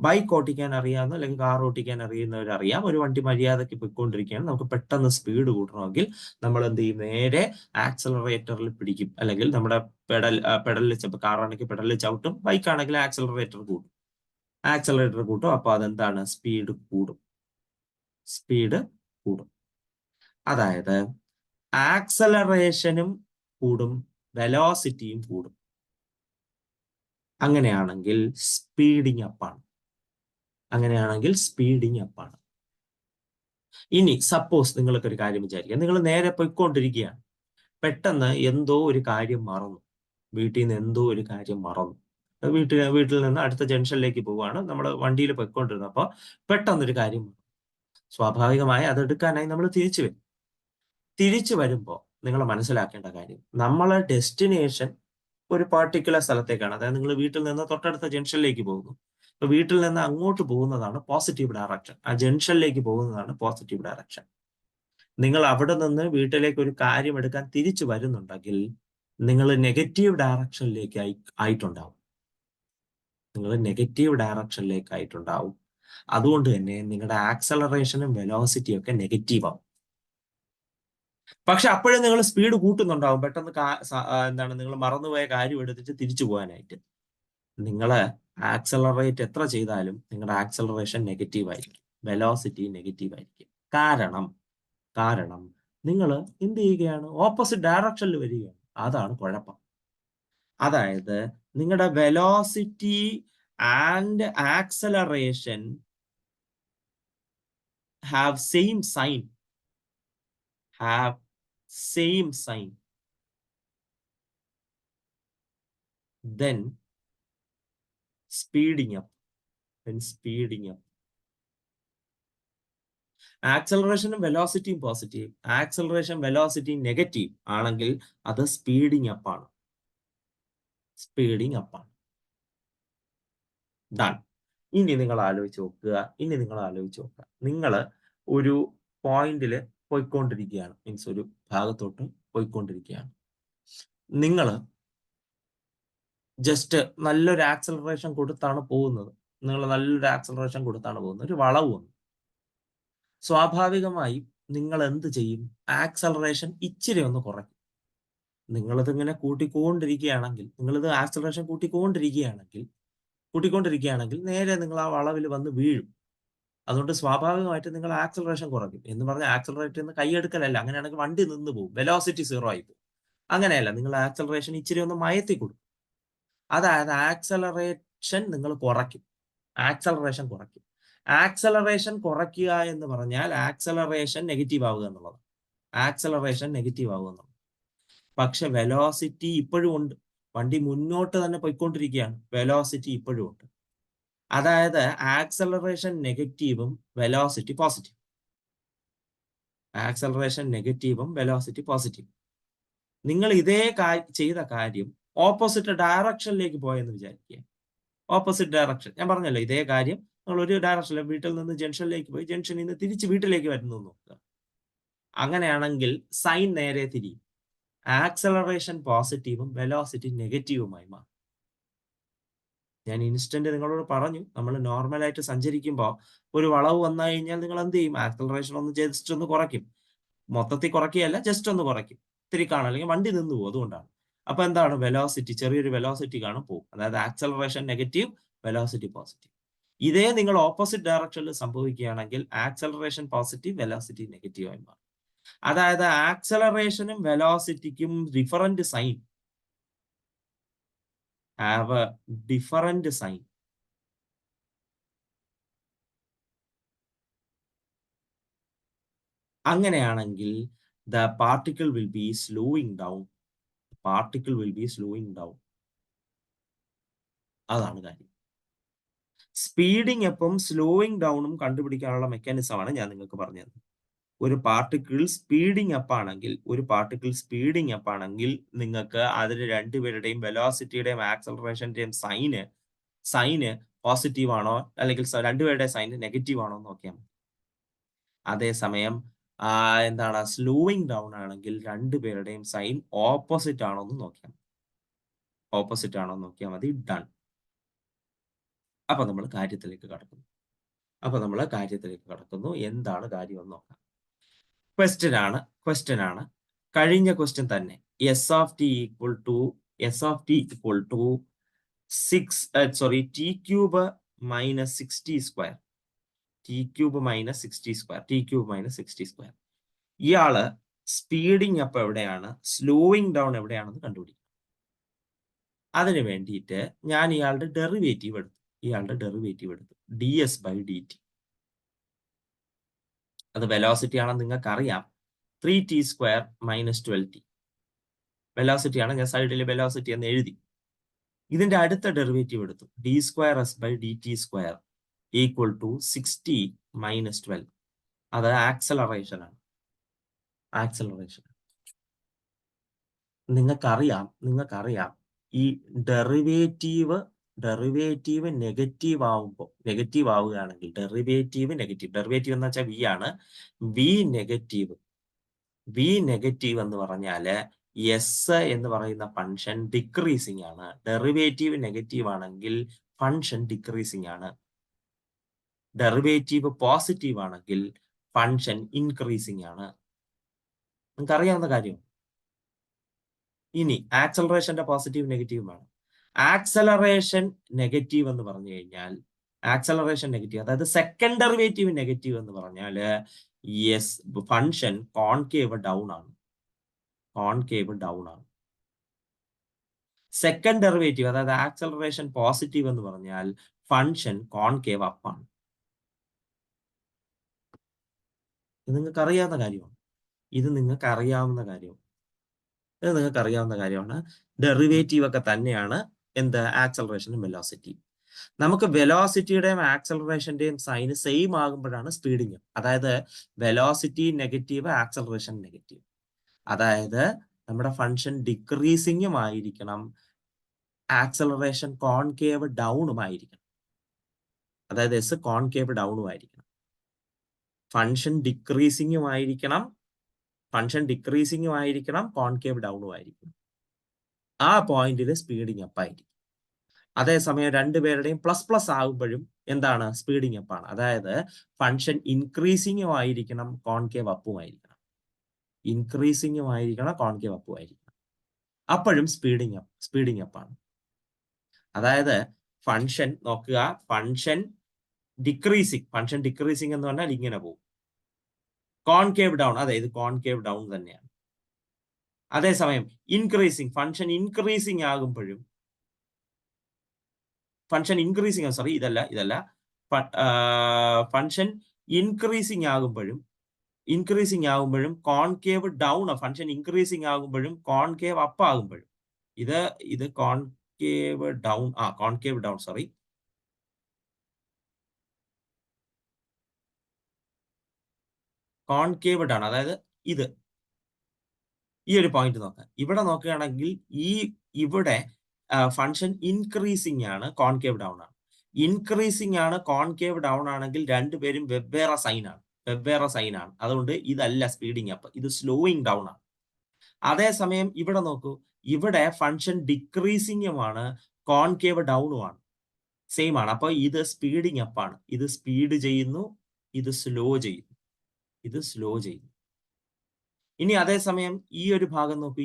ബൈക്ക് ഓട്ടിക്കാൻ അറിയാവുന്ന അല്ലെങ്കിൽ കാർ ഓട്ടിക്കാൻ അറിയുന്നവരറിയാം, ഒരു വണ്ടി മര്യാദയ്ക്ക് പോയിക്കൊണ്ടിരിക്കുകയാണ്, നമുക്ക് പെട്ടെന്ന് സ്പീഡ് കൂട്ടണമെങ്കിൽ നമ്മൾ എന്ത് ചെയ്യും? നേരെ ആക്സലറേറ്ററിൽ പിടിക്കും. അല്ലെങ്കിൽ നമ്മുടെ പെഡലിൽ കാറാണെങ്കിൽ പെഡലിൽ ചവിട്ടും, ബൈക്കാണെങ്കിൽ ആക്സലറേറ്റർ കൂട്ടും. അപ്പൊ അതെന്താണ്? സ്പീഡ് കൂടും. അതായത് ആക്സലറേഷനും കൂടും, വെലോസിറ്റിയും കൂടും. അങ്ങനെയാണെങ്കിൽ സ്പീഡിങ് അപ്പാണ്. ഇനി സപ്പോസ് നിങ്ങൾക്ക് ഒരു കാര്യം വിചാരിക്കാം, നിങ്ങൾ നേരെ പോയിക്കൊണ്ടിരിക്കുകയാണ്, പെട്ടെന്ന് എന്തോ ഒരു കാര്യം മറന്നു, വീട്ടിൽ നിന്ന് അടുത്ത ജംഗ്ഷനിലേക്ക് പോവുകയാണ്, നമ്മൾ വണ്ടിയിൽ പോയിക്കൊണ്ടിരുന്നപ്പോൾ പെട്ടെന്നൊരു കാര്യം, സ്വാഭാവികമായി അതെടുക്കാനായി നമ്മൾ തിരിച്ചു വരുമ്പോൾ നിങ്ങൾ മനസ്സിലാക്കേണ്ട കാര്യം, നമ്മളെ ഡെസ്റ്റിനേഷൻ ഒരു പർട്ടിക്കുലർ സ്ഥലത്തേക്കാണ്. അതായത് നിങ്ങൾ വീട്ടിൽ നിന്ന് തൊട്ടടുത്ത ജംഗ്ഷനിലേക്ക് പോകുന്നു. അപ്പൊ വീട്ടിൽ നിന്ന് അങ്ങോട്ട് പോകുന്നതാണ് പോസിറ്റീവ് ഡയറക്ഷൻ, ആ ജംഗ്ഷനിലേക്ക് പോകുന്നതാണ് പോസിറ്റീവ് ഡയറക്ഷൻ. നിങ്ങൾ അവിടെ നിന്ന് വീട്ടിലേക്ക് ഒരു കാര്യം എടുക്കാൻ തിരിച്ചു വരുന്നുണ്ടെങ്കിൽ നിങ്ങൾ നെഗറ്റീവ് ഡയറക്ഷനിലേക്ക് ആയിട്ടുണ്ടാവും. അതുകൊണ്ട് തന്നെ നിങ്ങളുടെ ആക്സലറേഷനും വെലോസിറ്റിയും ഒക്കെ നെഗറ്റീവ് ആവും. പക്ഷെ അപ്പോഴും നിങ്ങൾ സ്പീഡ് കൂട്ടുന്നുണ്ടാവും. പെട്ടെന്ന് നിങ്ങൾ മറന്നുപോയ കാര്യം എടുത്തിട്ട് തിരിച്ചു പോകാനായിട്ട്. നിങ്ങൾ ആക്സലറേറ്റ് എത്ര ചെയ്താലും നിങ്ങളുടെ ആക്സലറേഷൻ നെഗറ്റീവ് ആയിരിക്കും. വെലോസിറ്റി നെഗറ്റീവ് ആയിരിക്കും. കാരണം നിങ്ങൾ എന്ത് ചെയ്യുകയാണ്? ഓപ്പോസിറ്റ് ഡയറക്ഷനിൽ വരികയാണ്. അതാണ് കുഴപ്പം. അതായത് നിങ്ങളുടെ velocity and acceleration have same sign. Then speeding up. ആക്സലറേഷനും വെലോസിറ്റിയും പോസിറ്റീവ്, ആക്സലറേഷൻ വെലോസിറ്റി നെഗറ്റീവ് ആണെങ്കിൽ അത് സ്പീഡിങ് അപ്പ് ആണ്. ഡൺ. ഇനി നിങ്ങൾ ആലോചിച്ച് നോക്കുക. നിങ്ങൾ ഒരു പോയിന്റിൽ പോയിക്കൊണ്ടിരിക്കുകയാണ്, മീൻസ് ഒരു ഭാഗത്തോട്ട് പോയിക്കൊണ്ടിരിക്കുകയാണ്. നിങ്ങൾ ജസ്റ്റ് നല്ലൊരു ആക്സലറേഷൻ കൊടുത്താണ് പോകുന്നത്. ഒരു വളവ് വന്നു. സ്വാഭാവികമായും നിങ്ങൾ എന്ത് ചെയ്യും? ആക്സലറേഷൻ ഇച്ചിരി ഒന്ന് കുറയ്ക്കും. നിങ്ങളിതിങ്ങനെ നിങ്ങളിത് ആക്സലറേഷൻ കൂട്ടിക്കൊണ്ടിരിക്കുകയാണെങ്കിൽ നേരെ നിങ്ങൾ ആ വളവിൽ വന്ന് വീഴും. അതുകൊണ്ട് സ്വാഭാവികമായിട്ട് നിങ്ങൾ ആക്സലറേഷൻ കുറയ്ക്കും. എന്ന് പറഞ്ഞാൽ ആക്സലറേറ്ററിൽ നിന്ന് കൈയെടുക്കലല്ല. അങ്ങനെയാണെങ്കിൽ വണ്ടി നിന്ന് പോകും, വെലോസിറ്റി 0 ആയി പോകും. അങ്ങനെയല്ല, നിങ്ങൾ ആക്സലറേഷൻ ഇച്ചിരി ഒന്ന് മയത്തി കൊടുക്കും. അതായത് ആക്സലറേഷൻ നിങ്ങൾ കുറയ്ക്കും. ആക്സലറേഷൻ കുറയ്ക്കുക എന്ന് പറഞ്ഞാൽ ആക്സലറേഷൻ നെഗറ്റീവ് ആവുക എന്നുള്ളതാണ്. പക്ഷെ വെലോസിറ്റി ഇപ്പോഴും ഉണ്ട്. വണ്ടി മുന്നോട്ട് തന്നെ പോയിക്കൊണ്ടിരിക്കുകയാണ്, വെലോസിറ്റി ഇപ്പോഴും ഉണ്ട്. അതായത് ആക്സലറേഷൻ നെഗറ്റീവും വെലോസിറ്റി പോസിറ്റീവ്. നിങ്ങൾ ഇതേ ചെയ്ത കാര്യം ഓപ്പോസിറ്റ് ഡയറക്ഷനിലേക്ക് പോയെന്ന് വിചാരിക്കുക. ഓപ്പോസിറ്റ് ഡയറക്ഷൻ, ഞാൻ പറഞ്ഞല്ലോ, ഇതേ കാര്യം നിങ്ങൾ ഒരു ഡയറക്ഷനിൽ വീട്ടിൽ നിന്ന് ജംഗ്ഷനിലേക്ക് പോയി, ജംഗ്ഷനിൽ നിന്ന് തിരിച്ച് വീട്ടിലേക്ക് വരുന്നു നോക്കുക. അങ്ങനെയാണെങ്കിൽ സൈൻ നേരെ തിരിയും. ആക്സലറേഷൻ പോസിറ്റീവും വെലോസിറ്റി നെഗറ്റീവുമായി മാറും. ഞാൻ ഇൻസ്റ്റന്റ് നിങ്ങളോട് പറഞ്ഞു, നമ്മൾ നോർമലായിട്ട് സഞ്ചരിക്കുമ്പോൾ ഒരു വളവ് വന്നു കഴിഞ്ഞാൽ നിങ്ങൾ എന്ത് ചെയ്യും? ആക്സലറേഷൻ ഒന്ന് ജസ്റ്റ് ഒന്ന് കുറയ്ക്കും. മൊത്തത്തിൽ കുറയ്ക്കുകയല്ല, ജസ്റ്റ് ഒന്ന് കുറയ്ക്കും. ഇത്തിരി കാണും, അല്ലെങ്കിൽ വണ്ടി നിന്ന് പോകും. അതുകൊണ്ടാണ്. അപ്പൊ എന്താണ്? വെലോസിറ്റി, ചെറിയൊരു വെലോസിറ്റി കാണും, പോകും. അതായത് ആക്സലറേഷൻ നെഗറ്റീവ്, വെലോസിറ്റി പോസിറ്റീവ്. ഇതേ നിങ്ങൾ ഓപ്പോസിറ്റ് ഡയറക്ഷനിൽ സംഭവിക്കുകയാണെങ്കിൽ ആക്സലറേഷൻ പോസിറ്റീവ്, വെലോസിറ്റി നെഗറ്റീവ് ആയി മാറും. അതായത് ആക്സലറേഷനും വെലോസിറ്റിക്കും different sign, have a different sign. അങ്ങനെയാണെങ്കിൽ the particle will be slowing down. അതാണ് കാര്യം. സ്പീഡിങ് അപ്പും സ്ലോയിങ് ഡൗണും കണ്ടുപിടിക്കാനുള്ള മെക്കാനിസമാണ് ഞാൻ നിങ്ങൾക്ക് പറഞ്ഞത്. ഒരു പാർട്ടിക്കിൾ സ്പീഡിങ് അപ്പ് ആണെങ്കിൽ നിങ്ങൾക്ക് അതിന് രണ്ടുപേരുടെയും വെലോസിറ്റിയുടെയും ആക്സലറേഷന്റെയും സൈന് പോസിറ്റീവ് ആണോ അല്ലെങ്കിൽ രണ്ടുപേരുടെ സൈന് നെഗറ്റീവ് ആണോ എന്ന് നോക്കിയാൽ മതി. അതേസമയം എന്താണ് സ്ലോയിങ് ഡൗൺ ആണെങ്കിൽ രണ്ടുപേരുടെയും സൈൻ ഓപ്പോസിറ്റ് ആണോ എന്ന് നോക്കിയാൽ മതി. ഡൺ. അപ്പൊ നമ്മൾ കാര്യത്തിലേക്ക് കടക്കുന്നു. എന്താണ് കാര്യം എന്ന് നോക്കാം. ക്വസ്റ്റ്യൻ ആണ്. കഴിഞ്ഞ ക്വസ്റ്റ്യൻ തന്നെ. S of t equal to t cube minus 60 square. ഇയാള് സ്പീഡിങ് അപ്പ് എവിടെയാണ്, സ്ലോയിങ് ഡൗൺ എവിടെയാണെന്ന് കണ്ടുപിടിക്കും. അതിന് വേണ്ടിയിട്ട് ഞാൻ ഇയാളുടെ ഡെറിവേറ്റീവ് എടുത്തു. ds/dt. അത് വെലോസിറ്റി ആണെന്ന് നിങ്ങൾക്ക് അറിയാം. 3t² - 12t വെലോസിറ്റി ആണ്. ഞാൻ സൈഡിൽ വെലോസിറ്റി എന്ന് എഴുതി. ഇതിന്റെ അടുത്ത ഡെറിവേറ്റീവ് എടുത്തു. d²s/dt² equal to 60 - 12. അത് ആക്സലറേഷൻ ആണ്. നിങ്ങൾക്കറിയാം ഈ ഡെറിവേറ്റീവ് നെഗറ്റീവ് ആവുകയാണെങ്കിൽ, ഡെറിവേറ്റീവ് എന്ന് വെച്ചാൽ v ആണ്. v നെഗറ്റീവ് എന്ന് പറഞ്ഞാല് എസ് എന്ന് പറയുന്ന ഫംഗ്ഷൻ ഡിക്രീസിങ് ആണ്. ഡെറിവേറ്റീവ് നെഗറ്റീവ് ആണെങ്കിൽ ഫംഗ്ഷൻ ഡിക്രീസിങ് ആണ്. ഡെറിവേറ്റീവ് പോസിറ്റീവ് ആണെങ്കിൽ ഫംഗ്ഷൻ ഇൻക്രീസിങ് ആണ്. നിങ്ങൾക്ക് അറിയാവുന്ന കാര്യം. ഇനി ആക്സലറേഷന്റെ പോസിറ്റീവ് നെഗറ്റീവ് ആണ്. ആക്സലറേഷൻ നെഗറ്റീവ് എന്ന് പറഞ്ഞു കഴിഞ്ഞാൽ ആക്സലറേഷൻ നെഗറ്റീവ്, അതായത് സെക്കൻഡ് ഡെറിവേറ്റീവ് നെഗറ്റീവ് എന്ന് പറഞ്ഞാൽ യെസ്, ഫംഗ്ഷൻ കോൺകേവ് ഡൗൺ ആണ്. കോൺകേവ് ഡൗൺ ആണ്. സെക്കൻഡ് ഡെറിവേറ്റീവ് അതായത് ആക്സലറേഷൻ പോസിറ്റീവ് എന്ന് പറഞ്ഞാൽ ഫംഗ്ഷൻ കോൺകേവ് അപ്പ് ആണ്. ഇത് നിങ്ങൾക്ക് അറിയാവുന്ന കാര്യമാണ്. ഇത് നിങ്ങൾക്ക് അറിയാവുന്ന കാര്യമാണ്. ഡെറിവേറ്റീവ് ഒക്കെ തന്നെയാണ് എന്ത് ആക്സലറേഷനും വെലോസിറ്റി. നമുക്ക് വെലോസിറ്റിയുടെയും ആക്സലറേഷന്റെയും സൈന് സെയിം ആകുമ്പോഴാണ് സ്പീഡിങ്. അതായത് വെലോസിറ്റി നെഗറ്റീവ്, ആക്സലറേഷൻ നെഗറ്റീവ്. അതായത് നമ്മുടെ ഫംഗ്ഷൻ ഡിക്രീസിംഗും ആയിരിക്കണം, ആക്സലറേഷൻ കോൺകേവ് ഡൗണും ആയിരിക്കണം. അതായത് എസ് കോൺകേവ് ഡൗണും ആയിരിക്കണം. ഫംഗ്ഷൻ ഡിക്രീസിംഗും ആയിരിക്കണം, കോൺകേവ് ഡൗണും ആയിരിക്കണം. ആ പോയിന്റിൽ സ്പീഡിങ് അപ്പ് ആയിരിക്കും. അതേസമയം രണ്ടുപേരുടെയും പ്ലസ് പ്ലസ് ആകുമ്പോഴും എന്താണ് സ്പീഡിങ് അപ്പ് ആണ്. അതായത് ഫംഗ്ഷൻ ഇൻക്രീസിംഗും ആയിരിക്കണം, കോൺകേവ് അപ്പും ആയിരിക്കണം. അപ്പോഴും സ്പീഡിങ് അപ്പ് ആണ്. അതായത് ഫംഗ്ഷൻ നോക്കുക, ഫംഗ്ഷൻ ഡിക്രീസിംഗ് എന്ന് പറഞ്ഞാൽ ഇങ്ങനെ പോകും. കോൺകേവ് ഡൗൺ, അതെ ഇത് കോൺകേവ് ഡൗൺ തന്നെയാണ്. അതേസമയം ഫംഗ്ഷൻ ഇൻക്രീസിംഗ് ആകുമ്പോഴും ഫംഗ്ഷൻ ഇൻക്രീസിംഗ് ആകുമ്പോഴും കോൺകേവ് ഡൗൺ, ഫംഗ്ഷൻ ഇൻക്രീസിംഗ് ആകുമ്പോഴും കോൺകേവ് അപ്പ് ആകുമ്പോഴും ഇത് കോൺകേവ് ഡൗൺ അതായത് ഈ ഒരു പോയിന്റ് നോക്കാം. ഇവിടെ നോക്കുകയാണെങ്കിൽ ഇവിടെ ഫംഗ്ഷൻ ഇൻക്രീസിംഗ് ആണ്, കോൺകേവ് ഡൗൺ ആണ്. കോൺകേവ് ഡൗൺ ആണെങ്കിൽ രണ്ടുപേരും വെവ്വേറെ സൈൻ ആണ്. അതുകൊണ്ട് ഇതല്ല സ്പീഡിങ് അപ്പ്, ഇത് സ്ലോയിങ് ഡൗൺ ആണ്. അതേസമയം ഇവിടെ നോക്കൂ, ഇവിടെ ഫംഗ്ഷൻ ഡിക്രീസിംഗുമാണ്, കോൺകേവ് ഡൗണും ആണ്, സെയിം ആണ്. അപ്പൊ ഇത് സ്പീഡിങ് അപ്പ് ആണ്. ഇത് സ്പീഡ് ചെയ്യുന്നു, ഇത് സ്ലോ ചെയ്യുന്നു. ഇനി അതേസമയം ഈ ഒരു ഭാഗം നോക്കൂ,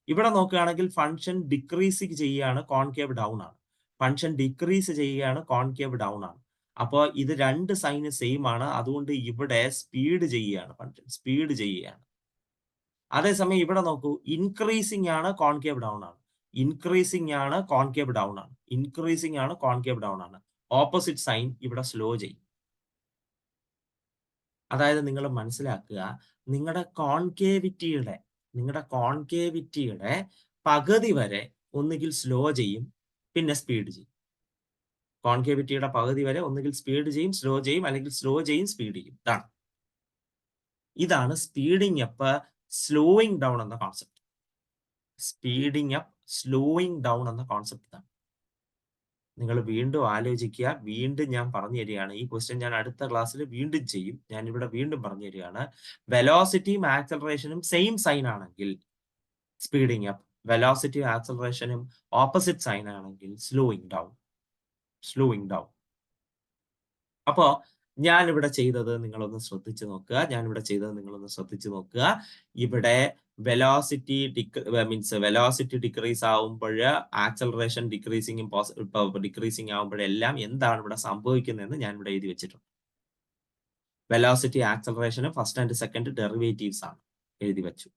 ഇവിടെ നോക്കുകയാണെങ്കിൽ ഫംഗ്ഷൻ ഡിക്രീസ് ചെയ്യുകയാണ്, കോൺകേവ് ഡൗൺ ആണ്. അപ്പോൾ ഇത് രണ്ട് സൈന് സെയിം ആണ്. അതുകൊണ്ട് ഇവിടെ സ്പീഡ് ചെയ്യുകയാണ്. അതേസമയം ഇവിടെ നോക്കൂ, ഇൻക്രീസിംഗ് ആണ്, കോൺകേവ് ഡൗൺ ആണ്. ഓപ്പോസിറ്റ് സൈൻ ഇവിടെ സ്ലോ ചെയ്യും. അതായത് നിങ്ങൾ മനസ്സിലാക്കുക, നിങ്ങളുടെ കോൺകേവിറ്റിയുടെ പകുതി വരെ ഒന്നുകിൽ സ്ലോ ചെയ്യും, പിന്നെ സ്പീഡ് ചെയ്യും. കോൺകേവിറ്റിയുടെ പകുതി വരെ ഒന്നുകിൽ സ്പീഡ് ചെയ്യും, സ്ലോ ചെയ്യും, അല്ലെങ്കിൽ സ്ലോ ചെയ്യും, സ്പീഡ് ചെയ്യും. ഇതാണ് സ്പീഡിങ് അപ്പ്, സ്ലോയിങ് ഡൗൺ എന്ന കോൺസെപ്റ്റ്. നിങ്ങൾ വീണ്ടും ആലോചിക്കുക, വീണ്ടും ഞാൻ പറഞ്ഞു തരികയാണ്. ഈ ക്വസ്റ്റ്യൻ ഞാൻ അടുത്ത ക്ലാസ്സിൽ വീണ്ടും ചെയ്യും. ഞാൻ ഇവിടെ വീണ്ടും പറഞ്ഞു തരികയാണ്. വെലോസിറ്റിയും ആക്സലറേഷനും സെയിം സൈൻ ആണെങ്കിൽ സ്പീഡിങ് അപ്പ്, വെലോസിറ്റിയും ആക്സലറേഷനും ഓപ്പോസിറ്റ് സൈൻ ആണെങ്കിൽ സ്ലോയിങ് ഡൗൺ. അപ്പോ ഞാൻ ഇവിടെ ചെയ്തത് നിങ്ങളൊന്ന് ശ്രദ്ധിച്ചു നോക്കുക. ഇവിടെ വെലോസിറ്റി ഡിക്രീസ് ആവുമ്പോൾ ആക്സലറേഷൻ ഡിക്രീസിംഗ് ആവുമ്പോഴെല്ലാം എന്താണ് ഇവിടെ സംഭവിക്കുന്നതെന്ന് ഞാൻ ഇവിടെ എഴുതി വെച്ചിട്ടുണ്ട്. വെലോസിറ്റി ആക്സലറേഷനും ഫസ്റ്റ് ആൻഡ് സെക്കൻഡ് ഡെറിവേറ്റീവ്സ് ആണ് എഴുതി വെച്ചു.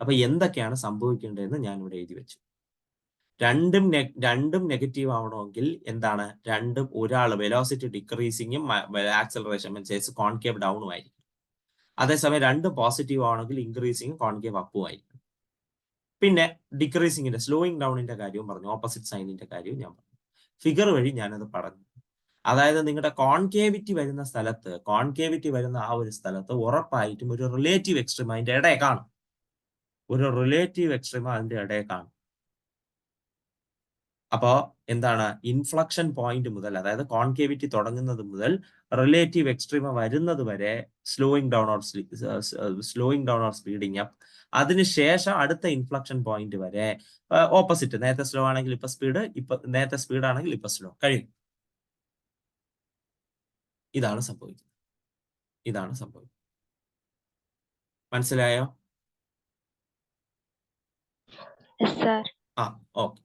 അപ്പൊ എന്തൊക്കെയാണ് സംഭവിക്കേണ്ടതെന്ന് ഞാൻ ഇവിടെ എഴുതി വെച്ചു. രണ്ടും നെഗറ്റീവ് ആവണമെങ്കിൽ എന്താണ്, ഒരാൾ വെലോസിറ്റി ഡിക്രീസിങ്ങും ആക്സലറേഷൻ മീൻസ് കോൺകേവ് ഡൗണും ആയിരിക്കും. അതേസമയം രണ്ടും പോസിറ്റീവ് ആവണമെങ്കിൽ ഇൻക്രീസിങ്ങും കോൺകേവ് അപ്പും ആയിരിക്കും. പിന്നെ ഡിക്രീസിങ്ങിന്റെ സ്ലോയിങ് ഡൗണിന്റെ കാര്യവും പറഞ്ഞു, ഓപ്പോസിറ്റ് സൈനിന്റെ കാര്യവും ഞാൻ പറഞ്ഞു. ഫിഗർ വഴി ഞാനത് പറഞ്ഞു. അതായത് നിങ്ങളുടെ കോൺകേവിറ്റി വരുന്ന ആ ഒരു സ്ഥലത്ത് ഉറപ്പായിട്ടും ഒരു റിലേറ്റീവ് എക്സ്ട്രീം അതിന്റെ ഇടയിൽ കാണും. അപ്പോ എന്താണ്, ഇൻഫ്ലക്ഷൻ പോയിന്റ് മുതൽ, അതായത് കോൺകേവിറ്റി തുടങ്ങുന്നത് മുതൽ റിലേറ്റീവ് എക്സ്ട്രീമ വരുന്നത് വരെ slowing down or speeding up. അതിനുശേഷം അടുത്ത ഇൻഫ്ലക്ഷൻ പോയിന്റ് വരെ ഓപ്പോസിറ്റ്, നേരത്തെ സ്ലോ ആണെങ്കിൽ ഇപ്പൊ സ്പീഡ്, നേരത്തെ സ്പീഡ് ആണെങ്കിൽ ഇപ്പൊ സ്ലോ കഴിയും. ഇതാണ് സംഭവിക്കുന്നത്. മനസ്സിലായോ? Yes, sir. ഓക്കെ.